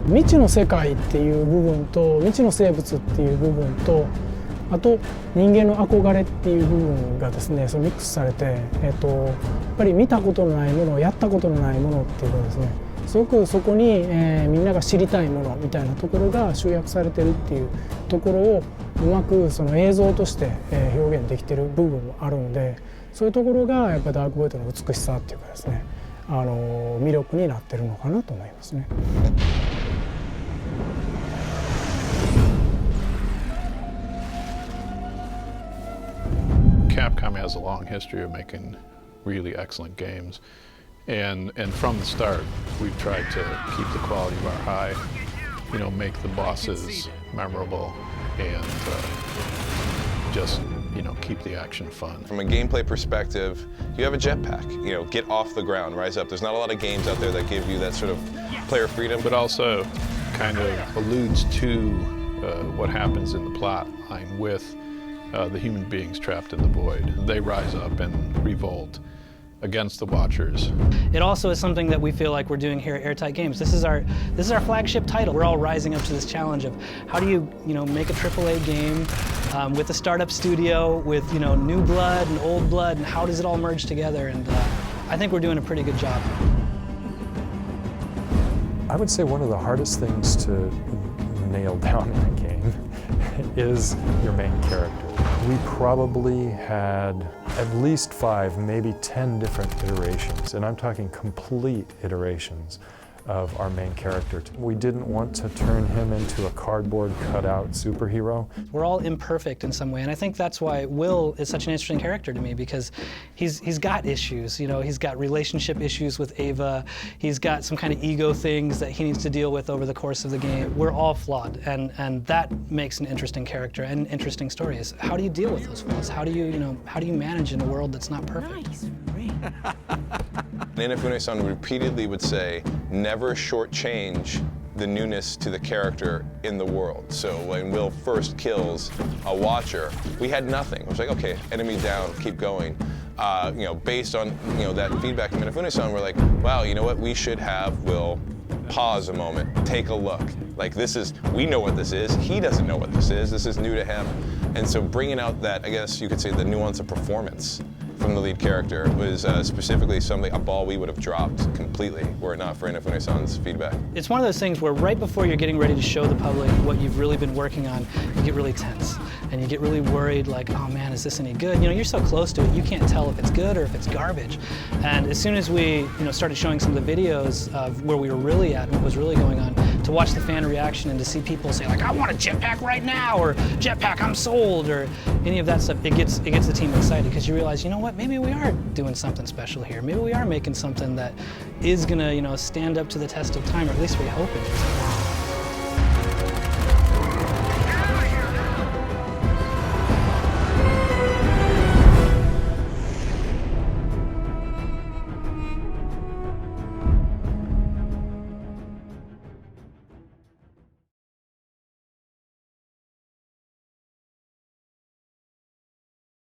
未知の世界っていう部分と未知の生物っていう部分とあと人間の憧れっていう部分がですね、そのミックスされて、やっぱり見たことのないもの、やったことのないものっていうかですね、すごくそこに、みんなが知りたいものみたいなところが集約されてるっていうところをうまくその映像として、表現できてる部分もあるので、そういうところがやっぱダークボイドの美しさっていうかですね、魅力になってるのかなと思いますね。Capcom has a long history of making really excellent games, and from the start we've tried to keep the quality bar high, you know, make the bosses memorable and just, you know, keep the action fun. From a gameplay perspective, you have a jetpack, you know, get off the ground, rise up. There's not a lot of games out there that give you that sort of player freedom. But also kind of alludes to what happens in the plot line with the human beings trapped in the void. They rise up and revolt against the Watchers. It also is something that we feel like we're doing here at Airtight Games. This is our flagship title. We're all rising up to this challenge of how do you make a AAA game with a startup studio with new blood and old blood, and how does it all merge together? And I think we're doing a pretty good job. I would say one of the hardest things to nail down in a game is your main character. We probably had at least 5, maybe 10 different iterations, and I'm talking complete iterations of our main character. We didn't want to turn him into a cardboard cutout superhero. We're all imperfect in some way, and I think that's why Will is such an interesting character to me, because he's got issues. He's got relationship issues with Ava. He's got some kind of ego things that he needs to deal with over the course of the game. We're all flawed, and that makes an interesting character and interesting stories. How do you deal with those flaws? How do you manage in a world that's not perfect? Nice. Inafune-san repeatedly would say, never shortchange the newness to the character in the world. So when Will first kills a Watcher, we had nothing. It was like, okay, enemy down, keep going. Based on that feedback from Inafune-san, we're like, wow, you know what? We should have Will pause a moment, take a look. Like we know what this is. He doesn't know what this is. This is new to him. And so bringing out that, I guess you could say, the nuance of performance from the lead character was specifically a ball we would have dropped completely were it not for Inafune-san's feedback. It's one of those things where right before you're getting ready to show the public what you've really been working on, you get really tense and you get really worried, like, oh man, is this any good? You're so close to it, you can't tell if it's good or if it's garbage. And as soon as we started showing some of the videos of where we were really at and what was really going on, to watch the fan reaction and to see people say, like, I want a jetpack right now, or jetpack, I'm sold, or any of that stuff, it gets the team excited, because you realize, you know what, maybe we are doing something special here. Maybe we are making something that is gonna, stand up to the test of time, or at least we hope it is.